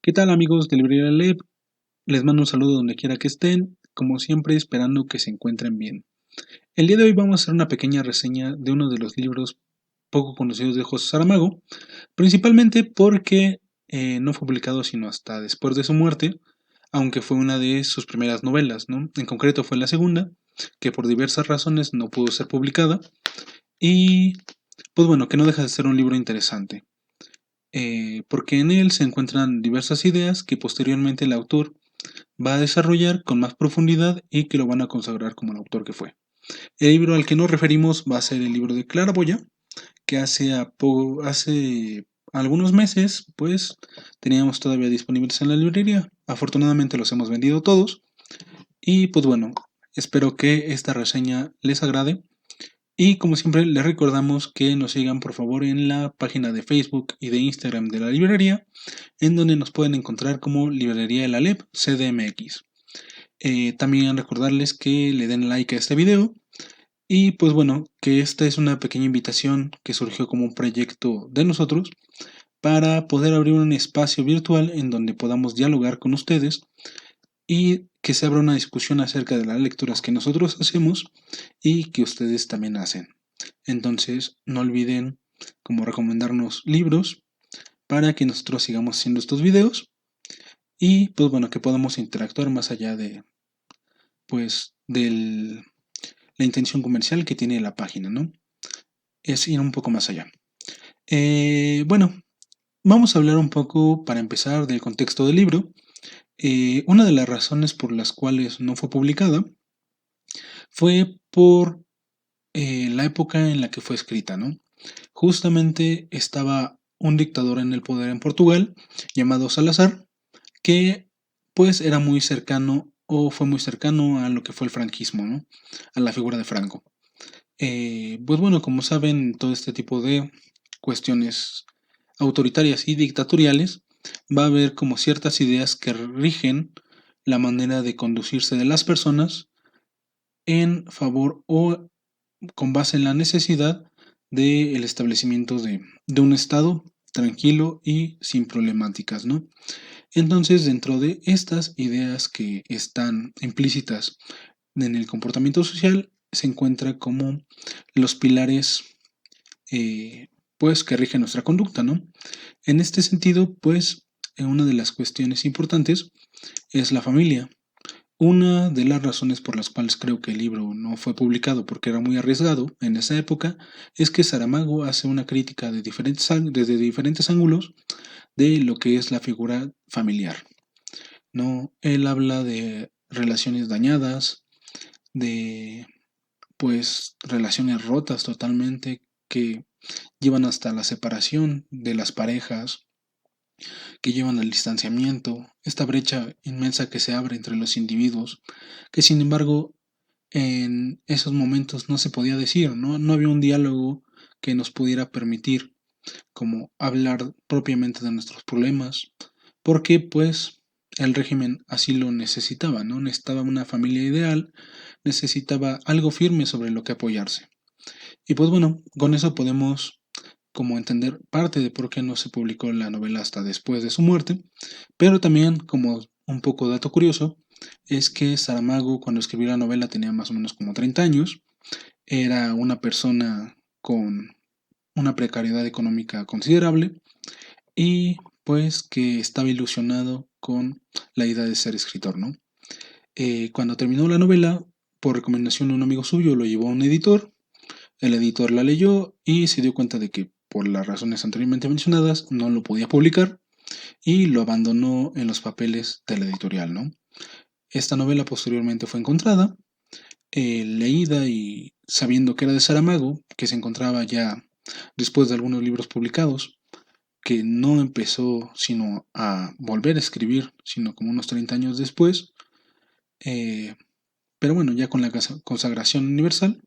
¿Qué tal amigos de Librería Lab? Les mando un saludo donde quiera que estén, como siempre esperando que se encuentren bien. El día de hoy vamos a hacer una pequeña reseña de uno de los libros poco conocidos de José Saramago, principalmente porque no fue publicado sino hasta después de su muerte, aunque fue una de sus primeras novelas, ¿no? En concreto fue la segunda, que por diversas razones no pudo ser publicada, y pues bueno, que no deja de ser un libro interesante. Porque en él se encuentran diversas ideas que posteriormente el autor va a desarrollar con más profundidad y que lo van a consagrar como el autor que fue. El libro al que nos referimos va a ser el libro de Clara Boya, que hace algunos meses pues teníamos todavía disponibles en la librería. Afortunadamente los hemos vendido todos y pues bueno, espero que esta reseña les agrade y como siempre les recordamos que nos sigan por favor en la página de Facebook y de Instagram de la librería, en donde nos pueden encontrar como Librería de la LEP CDMX. También recordarles que le den like a este video y pues bueno, que esta es una pequeña invitación que surgió como un proyecto de nosotros para poder abrir un espacio virtual en donde podamos dialogar con ustedes y que se abra una discusión acerca de las lecturas que nosotros hacemos y que ustedes también hacen. Entonces, no olviden como recomendarnos libros para que nosotros sigamos haciendo estos videos y pues bueno, que podamos interactuar más allá de pues la intención comercial que tiene la página, ¿no? Es ir un poco más allá. Bueno, vamos a hablar un poco para empezar del contexto del libro. Una de las razones por las cuales no fue publicada fue por la época en la que fue escrita, ¿no? Justamente estaba un dictador en el poder en Portugal llamado Salazar, que pues era muy cercano o fue muy cercano a lo que fue el franquismo, ¿no? A la figura de Franco. Pues bueno, como saben, todo este tipo de cuestiones autoritarias y dictatoriales va a haber como ciertas ideas que rigen la manera de conducirse de las personas en favor o con base en la necesidad del establecimiento de un estado tranquilo y sin problemáticas, ¿no? Entonces, dentro de estas ideas que están implícitas en el comportamiento social, se encuentra como los pilares, pues, que rigen nuestra conducta, ¿no? En este sentido, pues, una de las cuestiones importantes es la familia. Una de las razones por las cuales creo que el libro no fue publicado porque era muy arriesgado en esa época es que Saramago hace una crítica desde diferentes ángulos de lo que es la figura familiar. ¿No? Él habla de relaciones dañadas, de pues relaciones rotas totalmente que llevan hasta la separación de las parejas, que llevan al distanciamiento, esta brecha inmensa que se abre entre los individuos, que sin embargo en esos momentos no se podía decir, ¿no? No había un diálogo que nos pudiera permitir como hablar propiamente de nuestros problemas, porque pues el régimen así lo necesitaba, ¿no? Necesitaba una familia ideal, necesitaba algo firme sobre lo que apoyarse. Y pues bueno, con eso podemos como entender parte de por qué no se publicó la novela hasta después de su muerte, pero también como un poco dato curioso, es que Saramago cuando escribió la novela tenía más o menos como 30 años, era una persona con una precariedad económica considerable y pues que estaba ilusionado con la idea de ser escritor, ¿no? Cuando terminó la novela, por recomendación de un amigo suyo, lo llevó a un editor, el editor la leyó y se dio cuenta de que por las razones anteriormente mencionadas no lo podía publicar y lo abandonó en los papeles de la editorial, ¿no? Esta novela posteriormente fue encontrada, leída y sabiendo que era de Saramago, que se encontraba ya después de algunos libros publicados, que no empezó sino a volver a escribir, sino como unos 30 años después, eh, pero bueno, ya con la consagración universal,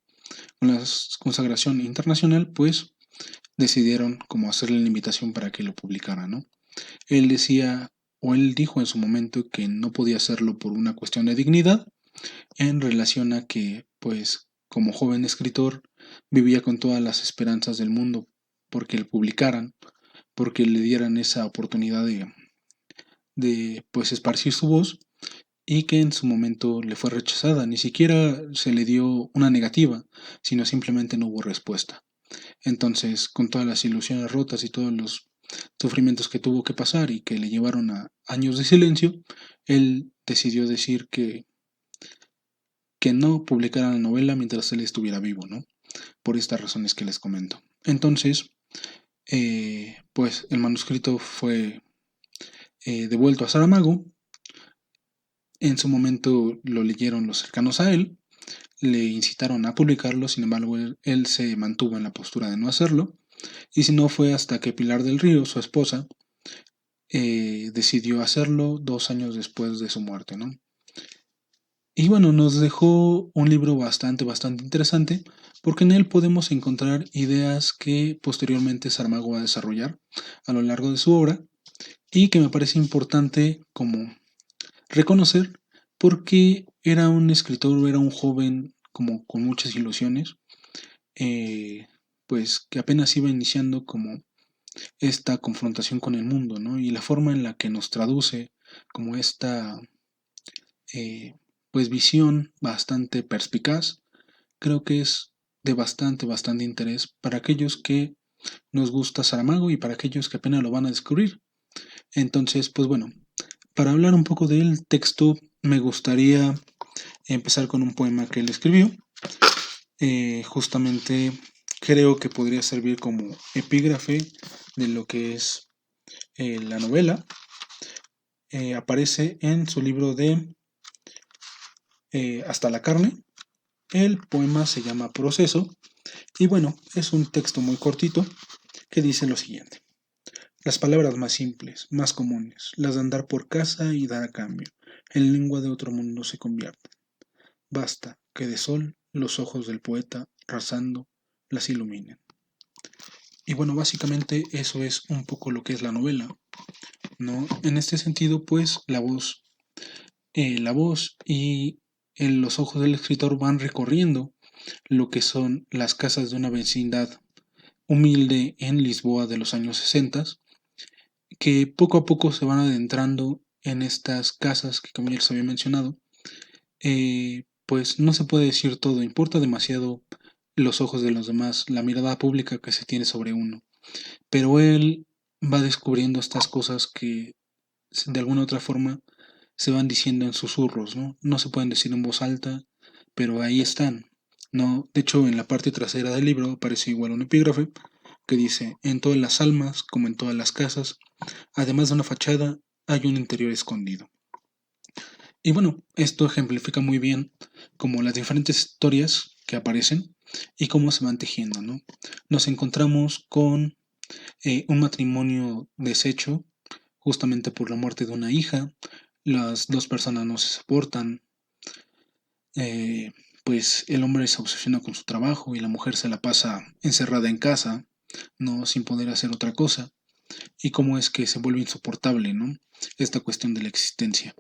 con la consagración internacional, pues decidieron como hacerle la invitación para que lo publicara, ¿no? Él decía, o él dijo en su momento que no podía hacerlo por una cuestión de dignidad, en relación a que, pues, como joven escritor, vivía con todas las esperanzas del mundo porque le publicaran, porque le dieran esa oportunidad de pues esparcir su voz y que en su momento le fue rechazada. Ni siquiera se le dio una negativa, sino simplemente no hubo respuesta. Entonces, con todas las ilusiones rotas y todos los sufrimientos que tuvo que pasar y que le llevaron a años de silencio, él decidió decir que no publicara la novela mientras él estuviera vivo, ¿no? Por estas razones que les comento. Entonces, pues el manuscrito fue devuelto a Saramago. En su momento lo leyeron los cercanos a él, le incitaron a publicarlo, sin embargo él se mantuvo en la postura de no hacerlo, y si no fue hasta que Pilar del Río, su esposa, decidió hacerlo 2 años después de su muerte, ¿no? Y bueno, nos dejó un libro bastante interesante, porque en él podemos encontrar ideas que posteriormente Saramago va a desarrollar a lo largo de su obra, y que me parece importante como reconocer, porque era un escritor, era un joven como con muchas ilusiones, eh, pues que apenas iba iniciando como esta confrontación con el mundo, ¿no? Y la forma en la que nos traduce como esta pues visión bastante perspicaz, creo que es de bastante interés para aquellos que nos gusta Saramago y para aquellos que apenas lo van a descubrir. Entonces, pues bueno, para hablar un poco del texto, me gustaría empezar con un poema que él escribió. Justamente creo que podría servir como epígrafe de lo que es la novela. Aparece en su libro de Hasta la carne. El poema se llama Proceso y bueno, es un texto muy cortito que dice lo siguiente. Las palabras más simples, más comunes, las de andar por casa y dar a cambio, en lengua de otro mundo se convierten. Basta que de sol los ojos del poeta, rasando, las iluminen. Y bueno, básicamente eso es un poco lo que es la novela, ¿no? En este sentido, pues la voz y los ojos del escritor van recorriendo lo que son las casas de una vecindad humilde en Lisboa de los años 60, que poco a poco se van adentrando en estas casas que, como ya les había mencionado, pues no se puede decir todo, importa demasiado los ojos de los demás, la mirada pública que se tiene sobre uno. Pero él va descubriendo estas cosas que de alguna u otra forma se van diciendo en susurros, ¿no? No se pueden decir en voz alta, pero ahí están. No, de hecho, en la parte trasera del libro aparece igual un epígrafe que dice: en todas las almas, como en todas las casas, además de una fachada, hay un interior escondido. Y bueno, esto ejemplifica muy bien como las diferentes historias que aparecen y cómo se van tejiendo, ¿no? Nos encontramos con un matrimonio deshecho justamente por la muerte de una hija, las dos personas no se soportan, eh, pues el hombre se obsesiona con su trabajo y la mujer se la pasa encerrada en casa, no sin poder hacer otra cosa, y cómo es que se vuelve insoportable, ¿no? Esta cuestión de la existencia.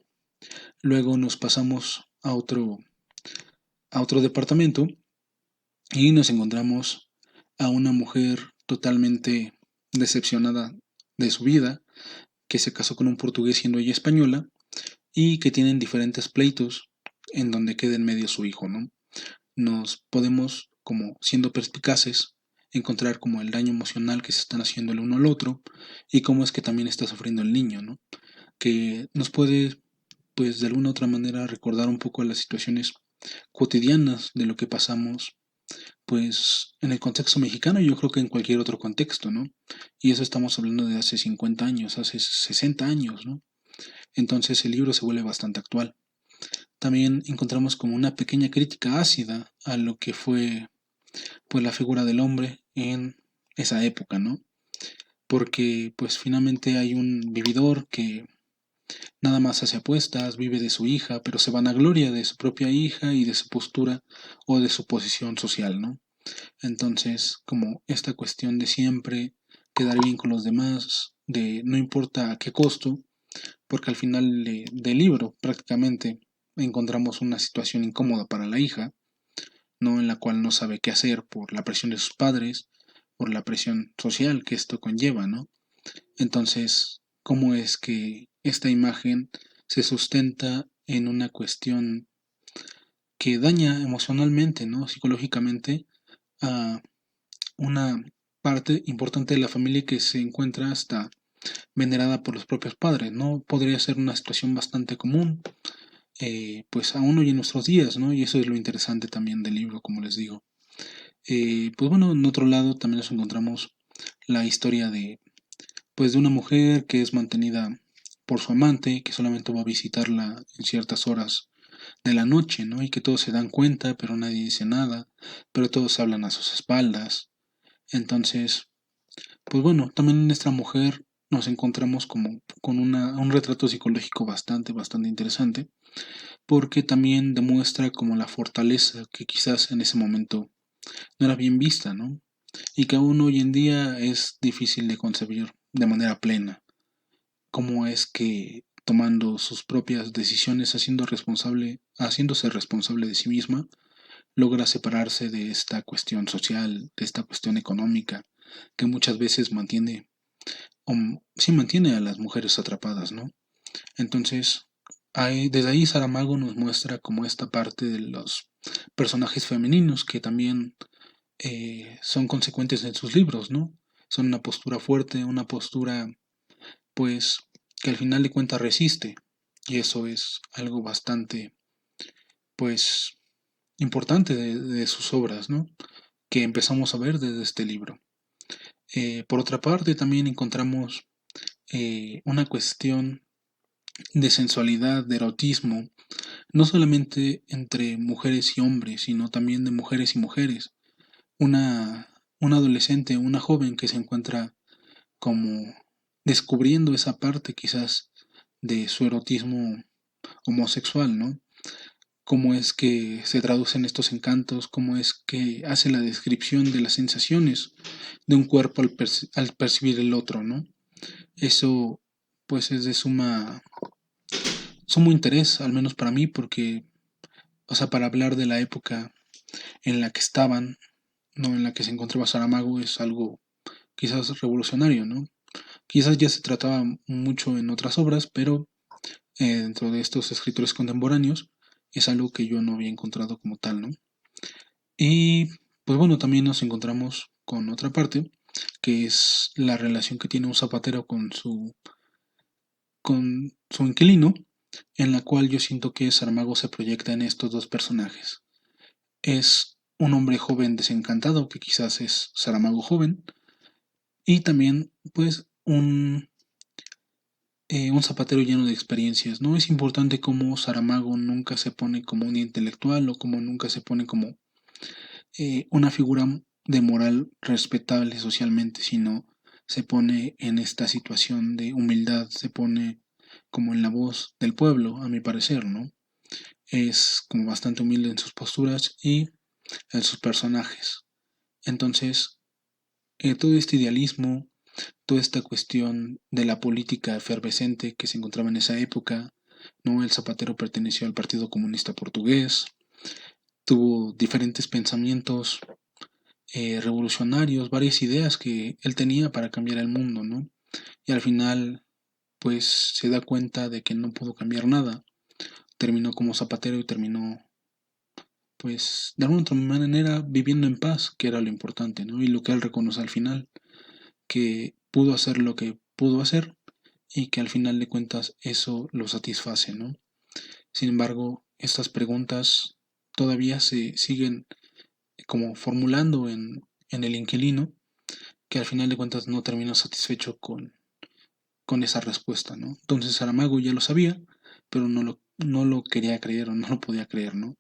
Luego nos pasamos a otro departamento y nos encontramos a una mujer totalmente decepcionada de su vida, que se casó con un portugués siendo ella española y que tienen diferentes pleitos en donde queda en medio su hijo, ¿no? Nos podemos, como siendo perspicaces, encontrar como el daño emocional que se están haciendo el uno al otro y cómo es que también está sufriendo el niño, ¿no? Que nos puede, pues de alguna u otra manera, recordar un poco las situaciones cotidianas de lo que pasamos, pues en el contexto mexicano, yo creo que en cualquier otro contexto, ¿no? Y eso estamos hablando de hace 50 años, hace 60 años, ¿no? Entonces el libro se vuelve bastante actual. También encontramos como una pequeña crítica ácida a lo que fue pues la figura del hombre en esa época, ¿no? Porque pues finalmente hay un vividor que nada más hace apuestas, vive de su hija, pero se vanagloria de su propia hija y de su postura o de su posición social, ¿no? Entonces, como esta cuestión de siempre quedar bien con los demás, de no importa a qué costo, porque al final del libro prácticamente encontramos una situación incómoda para la hija, ¿no? En la cual no sabe qué hacer por la presión de sus padres, por la presión social que esto conlleva, ¿no? Entonces, ¿cómo es que esta imagen se sustenta en una cuestión que daña emocionalmente, ¿no? Psicológicamente a una parte importante de la familia que se encuentra hasta venerada por los propios padres, ¿no? Podría ser una situación bastante común, pues aún hoy en nuestros días, ¿no? Y eso es lo interesante también del libro, como les digo. Pues bueno, en otro lado también nos encontramos la historia de, pues de una mujer que es mantenida por su amante, que solamente va a visitarla en ciertas horas de la noche, ¿no? Y que todos se dan cuenta, pero nadie dice nada, pero todos hablan a sus espaldas. Entonces, pues bueno, también en esta mujer nos encontramos como con un retrato psicológico bastante interesante, porque también demuestra como la fortaleza que quizás en ese momento no era bien vista, ¿no? Y que aún hoy en día es difícil de concebir de manera plena. Cómo es que tomando sus propias decisiones, haciéndose responsable de sí misma, logra separarse de esta cuestión social, de esta cuestión económica, que muchas veces mantiene, o sí mantiene a las mujeres atrapadas, ¿no? Entonces, desde ahí Saramago nos muestra como esta parte de los personajes femeninos que también son consecuentes en sus libros, ¿no? Son una postura fuerte, una postura, pues, que al final de cuentas resiste. Y eso es algo bastante, pues, importante de sus obras, ¿no? Que empezamos a ver desde este libro. Por otra parte, también encontramos una cuestión de sensualidad, de erotismo, no solamente entre mujeres y hombres, sino también de mujeres y mujeres. Una adolescente, una joven que se encuentra como descubriendo esa parte quizás de su erotismo homosexual, ¿no? Cómo es que se traducen estos encantos, cómo es que hace la descripción de las sensaciones de un cuerpo al percibir el otro, ¿no? Eso pues es de sumo interés, al menos para mí, porque, o sea, para hablar de la época en la que estaban, no en la que se encontraba Saramago, es algo quizás revolucionario, ¿no? Quizás ya se trataba mucho en otras obras, pero dentro de estos escritores contemporáneos es algo que yo no había encontrado como tal, ¿no? Y pues bueno, también nos encontramos con otra parte, que es la relación que tiene un zapatero con su inquilino, en la cual yo siento que Saramago se proyecta en estos dos personajes. Es un hombre joven desencantado, que quizás es Saramago joven, y también pues un zapatero lleno de experiencias. No es importante cómo Saramago nunca se pone como un intelectual o como nunca se pone como una figura de moral respetable socialmente, sino se pone en esta situación de humildad, se pone como en la voz del pueblo, a mi parecer, ¿no? Es como bastante humilde en sus posturas y en sus personajes. Entonces, todo este idealismo, toda esta cuestión de la política efervescente que se encontraba en esa época, ¿no? El Zapatero perteneció al Partido Comunista Portugués, tuvo diferentes pensamientos revolucionarios, varias ideas que él tenía para cambiar el mundo, ¿no? Y al final, pues se da cuenta de que no pudo cambiar nada. Terminó como zapatero y terminó, pues, de alguna otra manera viviendo en paz, que era lo importante, ¿no? Y lo que él reconoce al final, que pudo hacer lo que pudo hacer y que al final de cuentas eso lo satisface, ¿no? Sin embargo, estas preguntas todavía se siguen como formulando en el inquilino, que al final de cuentas no termina satisfecho con esa respuesta, ¿no? Entonces Saramago ya lo sabía, pero no lo quería creer o no lo podía creer, ¿no?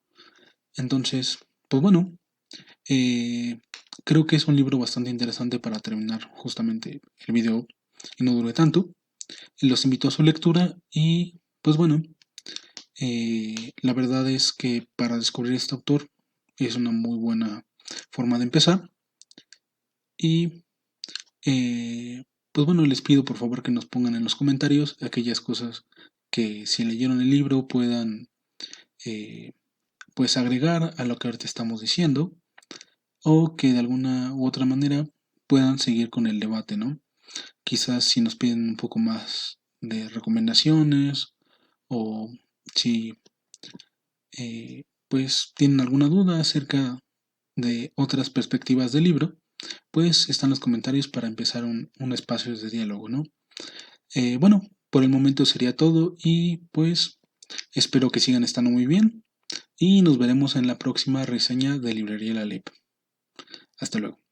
Entonces, pues bueno, eh, creo que es un libro bastante interesante para terminar justamente el video y no dure tanto. Los invito a su lectura y pues bueno, la verdad es que para descubrir este autor es una muy buena forma de empezar y pues bueno, les pido por favor que nos pongan en los comentarios aquellas cosas que si leyeron el libro puedan eh, pues agregar a lo que ahorita estamos diciendo o que de alguna u otra manera puedan seguir con el debate, ¿no? Quizás si nos piden un poco más de recomendaciones o si pues tienen alguna duda acerca de otras perspectivas del libro, pues están los comentarios para empezar un espacio de diálogo, ¿no? Bueno, por el momento sería todo y pues espero que sigan estando muy bien y nos veremos en la próxima reseña de Librería La Lip. Hasta luego.